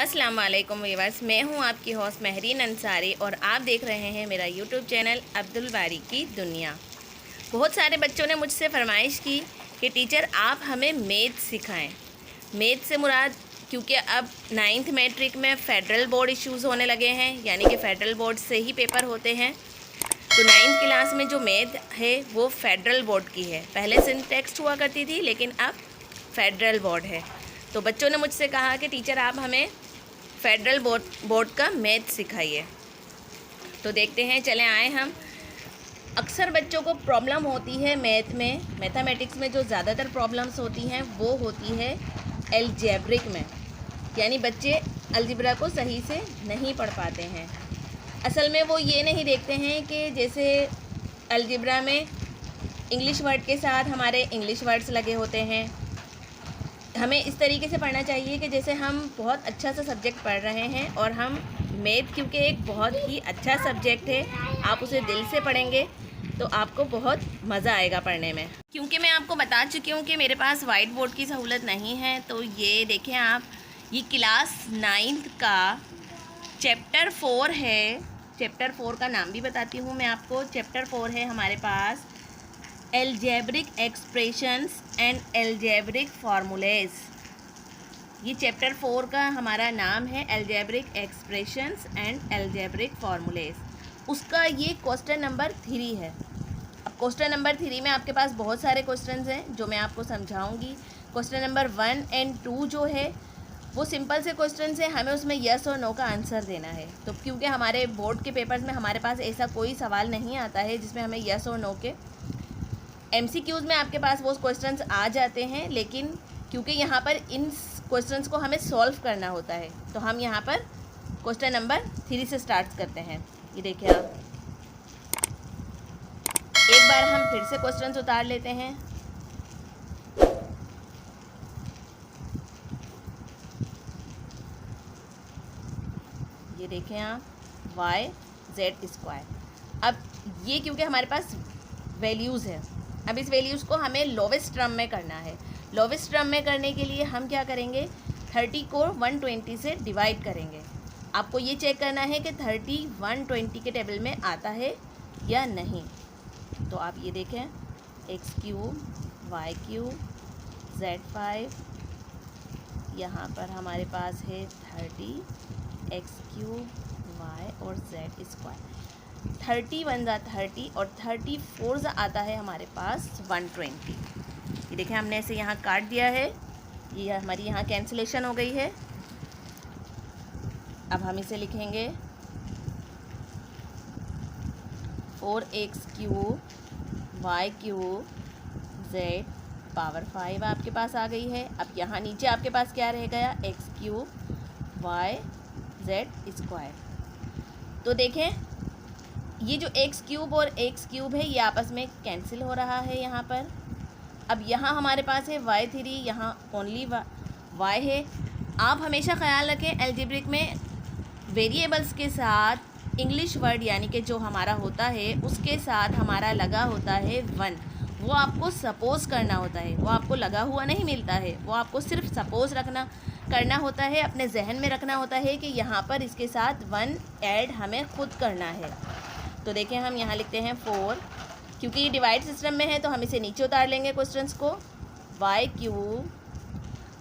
अस्सलाम वालेकुम व्यूअर्स, मैं हूं आपकी होस्ट महरीन अंसारी और आप देख रहे हैं मेरा यूट्यूब चैनल अब्दुल बारी की दुनिया। बहुत सारे बच्चों ने मुझसे फरमाइश की कि टीचर आप हमें मैथ सिखाएं। मैथ से मुराद, क्योंकि अब 9th मैट्रिक में फ़ेडरल बोर्ड इश्यूज़ होने लगे हैं, यानी कि फ़ेडरल बोर्ड से ही पेपर होते हैं। तो 9th क्लास में जो मैथ है वो फ़ेडरल बोर्ड की है। पहले सिंटेक्स हुआ करती थी, लेकिन अब फ़ेडरल बोर्ड है। तो बच्चों ने मुझसे कहा कि टीचर आप हमें फ़ेडरल बोर्ड का मैथ सिखाइए। तो देखते हैं, चले आए हम। अक्सर बच्चों को प्रॉब्लम होती है मैथ में, मैथमेटिक्स में जो ज़्यादातर प्रॉब्लम्स होती हैं वो होती है अलजेब्रिक में, यानी बच्चे अलजेब्रा को सही से नहीं पढ़ पाते हैं। असल में वो ये नहीं देखते हैं कि जैसे अलजेब्रा में इंग्लिश वर्ड के साथ हमारे इंग्लिश वर्ड्स लगे होते हैं। हमें इस तरीके से पढ़ना चाहिए कि जैसे हम बहुत अच्छा सा सब्जेक्ट पढ़ रहे हैं, और हम मैथ क्योंकि एक बहुत ही अच्छा सब्जेक्ट है, आप उसे दिल से पढ़ेंगे तो आपको बहुत मज़ा आएगा पढ़ने में। क्योंकि मैं आपको बता चुकी हूँ कि मेरे पास वाइट बोर्ड की सहूलत नहीं है, तो ये देखें आप, ये क्लास 9th का चैप्टर 4 है। चैप्टर 4 का नाम भी बताती हूँ मैं आपको। चैप्टर 4 है हमारे पास algebraic expressions and algebraic formulas. ये चैप्टर 4 का हमारा नाम है, algebraic expressions and algebraic formulas. उसका ये क्वेश्चन नंबर 3 है। अब क्वेश्चन नंबर 3 में आपके पास बहुत सारे क्वेश्चंस हैं जो मैं आपको समझाऊंगी। क्वेश्चन नंबर 1 और 2 जो है वो सिंपल से क्वेश्चन है, हमें उसमें यस और नो का आंसर देना है। तो क्योंकि हमारे बोर्ड के पेपर्स में हमारे पास ऐसा कोई सवाल नहीं आता है जिसमें हमें यस और नो के, MCQs में आपके पास वो क्वेश्चंस आ जाते हैं, लेकिन क्योंकि यहाँ पर इन क्वेश्चंस को हमें सॉल्व करना होता है, तो हम यहाँ पर क्वेश्चन नंबर 3 से स्टार्ट करते हैं। ये देखिए आप, एक बार हम फिर से क्वेश्चंस उतार लेते हैं। ये देखें आप, YZ²। अब ये क्योंकि हमारे पास वैल्यूज़ है, अब इस वैल्यूज़ को हमें लोवेस्ट टर्म में करना है। लोवेस्ट टर्म में करने के लिए हम क्या करेंगे, 30 को 120 से डिवाइड करेंगे। आपको ये चेक करना है कि 30 120 के टेबल में आता है या नहीं। तो आप ये देखें, x3 y3 z5, यहाँ पर हमारे पास है 30 x3 y और z²। 30 1 ज़ा 30 और 34 ज़ा आता है हमारे पास 120। ये देखें, हमने ऐसे यहाँ काट दिया है, ये हमारी यहाँ कैंसिलेशन हो गई है। अब हम इसे लिखेंगे 4x3 y3 z⁵ आपके पास आ गई है। अब यहाँ नीचे आपके पास क्या रह गया, x3 y z²। तो देखें, ये जो x³ और x³ है ये आपस में कैंसिल हो रहा है यहाँ पर। अब यहाँ हमारे पास है y3, यहाँ ओनली y है। आप हमेशा ख्याल रखें, अलजेब्रिक में वेरिएबल्स के साथ इंग्लिश वर्ड यानी कि जो हमारा होता है उसके साथ हमारा लगा होता है 1। वो आपको सपोज़ करना होता है, वो आपको लगा हुआ नहीं मिलता है, वो आपको सिर्फ सपोज़ करना होता है, अपने जहन में रखना होता है कि यहाँ पर इसके साथ 1 ऐड हमें खुद करना है। तो देखें, हम यहाँ लिखते हैं 4, क्योंकि ये डिवाइड सिस्टम में है तो हम इसे नीचे उतार लेंगे क्वेश्चंस को। y³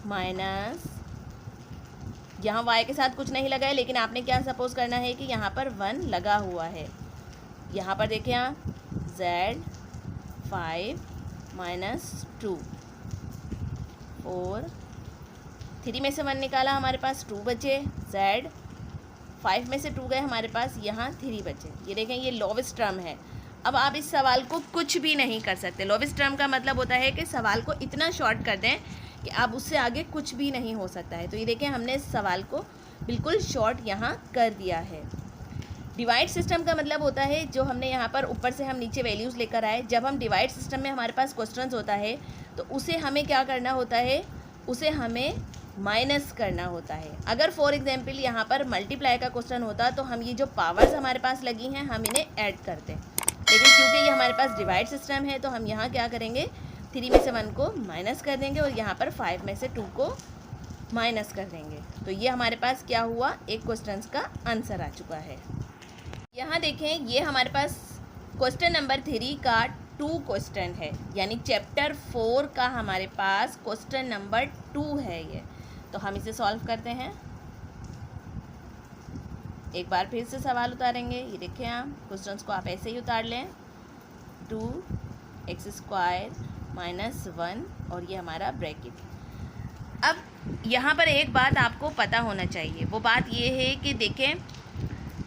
माइनस, यहाँ y के साथ कुछ नहीं लगा है, लेकिन आपने क्या सपोज करना है कि यहाँ पर 1 लगा हुआ है। यहाँ पर देखें आप, z5 माइनस 2 4, 3 में से 1 निकाला, हमारे पास 2 बचे। z5 में से 2 गए, हमारे पास यहाँ 3 बचे। ये देखें, ये लोवेस्ट टर्म है। अब आप इस सवाल को कुछ भी नहीं कर सकते। लोवेस्ट टर्म का मतलब होता है कि सवाल को इतना शॉर्ट कर दें कि अब उससे आगे कुछ भी नहीं हो सकता है। तो ये देखें, हमने इस सवाल को बिल्कुल शॉर्ट यहाँ कर दिया है। डिवाइड सिस्टम का मतलब होता है, जो हमने यहाँ पर ऊपर से हम नीचे वैल्यूज़ लेकर आए, जब हम डिवाइड सिस्टम में हमारे पास क्वेश्चंस होता है तो उसे हमें क्या करना होता है, उसे हमें माइनस करना होता है। अगर फॉर एग्जाम्पल यहाँ पर मल्टीप्लाई का क्वेश्चन होता तो हम ये जो पावर्स हमारे पास लगी हैं हम इन्हें ऐड करते, लेकिन क्योंकि ये हमारे पास डिवाइड सिस्टम है तो हम यहाँ क्या करेंगे, 3 में से 1 को माइनस कर देंगे और यहाँ पर 5 में से 2 को माइनस कर देंगे। तो ये हमारे पास क्या हुआ, एक क्वेश्चन का आंसर आ चुका है। यहाँ देखें, ये हमारे पास क्वेश्चन नंबर 3 का 2 क्वेश्चन है, यानी चैप्टर 4 का हमारे पास क्वेश्चन नंबर 2 है ये। तो हम इसे सॉल्व करते हैं। एक बार फिर से सवाल उतारेंगे। ये देखें, आप क्वेश्चंस को आप ऐसे ही उतार लें, 2x² - 1 और ये हमारा ब्रैकेट। अब यहाँ पर एक बात आपको पता होना चाहिए, वो बात ये है कि देखें,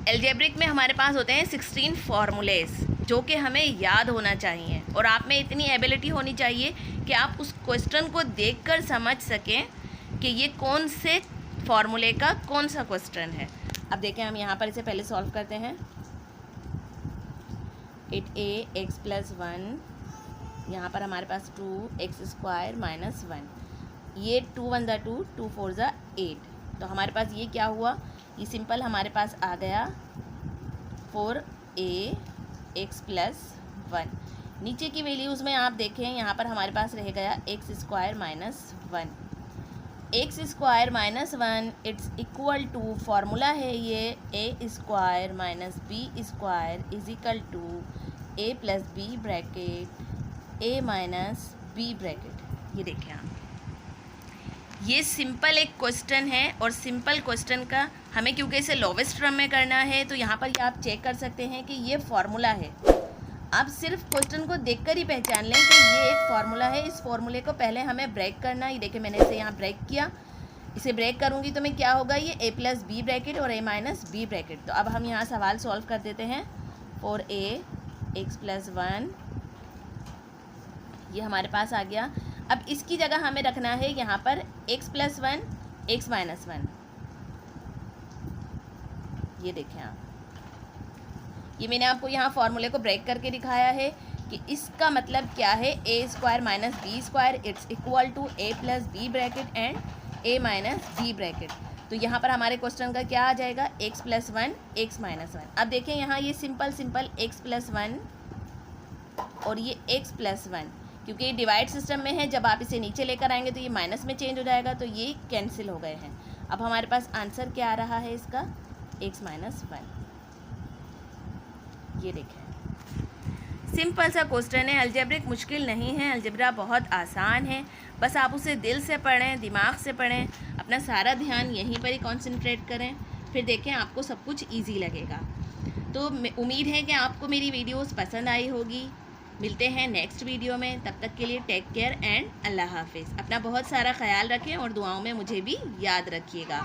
एल्जेब्रिक में हमारे पास होते हैं 16 फार्मूलेस जो कि हमें याद होना चाहिए, और आप में इतनी एबिलिटी होनी चाहिए कि आप उस क्वेश्चन को देखकर समझ सकें कि ये कौन से फार्मूले का कौन सा क्वेश्चन है। अब देखें, हम यहाँ पर इसे पहले सॉल्व करते हैं। 8ax + 1, यहाँ पर हमारे पास 2x² - 1, ये 2 × 1 = 2, 2 × 4 = 8। तो हमारे पास ये क्या हुआ, ये सिंपल हमारे पास आ गया 4ax + 1। नीचे की वैल्यूज़ में आप देखें, यहाँ पर हमारे पास रह गया x² - 1। x² - 1 it's equal to, formula है ये a² - b² = a + b bracket a - b bracket. ये देखें आप, ये सिंपल एक क्वेश्चन है, और सिंपल क्वेश्चन का हमें क्योंकि इसे लोवेस्ट टर्म में करना है, तो यहाँ पर ये आप चेक कर सकते हैं कि ये फार्मूला है। आप सिर्फ क्वेश्चन को देखकर ही पहचान लें कि ये एक फार्मूला है। इस फार्मूले को पहले हमें ब्रेक करना है। ये देखिए, मैंने इसे यहाँ ब्रेक किया। इसे ब्रेक करूँगी तो मैं क्या होगा, ये a + b ब्रैकेट और a - b ब्रैकेट। तो अब हम यहाँ सवाल सॉल्व कर देते हैं। 4ax + 1 ये हमारे पास आ गया। अब इसकी जगह हमें रखना है यहाँ पर x + 1 x - 1। ये देखें आप, ये मैंने आपको यहाँ फार्मूले को ब्रेक करके दिखाया है कि इसका मतलब क्या है, a² - b² it's equal to a + b bracket and a - b bracket. तो यहाँ पर हमारे क्वेश्चन का क्या आ जाएगा, x + 1 x - 1। अब देखें, यहाँ ये सिंपल x + 1 और ये x + 1, क्योंकि ये डिवाइड सिस्टम में है, जब आप इसे नीचे लेकर आएंगे तो ये माइनस में चेंज हो जाएगा, तो ये कैंसिल हो गए हैं। अब हमारे पास आंसर क्या आ रहा है इसका, x - 1। ये देखें, सिंपल सा क्वेश्चन है। अलजेब्रिक मुश्किल नहीं है, अलजेब्रा बहुत आसान है। बस आप उसे दिल से पढ़ें, दिमाग से पढ़ें, अपना सारा ध्यान यहीं पर ही कंसंट्रेट करें, फिर देखें आपको सब कुछ इजी लगेगा। तो उम्मीद है कि आपको मेरी वीडियोस पसंद आई होगी। मिलते हैं नेक्स्ट वीडियो में, तब तक के लिए टेक केयर एंड अल्लाह हाफिज़। अपना बहुत सारा ख्याल रखें और दुआओं में मुझे भी याद रखिएगा।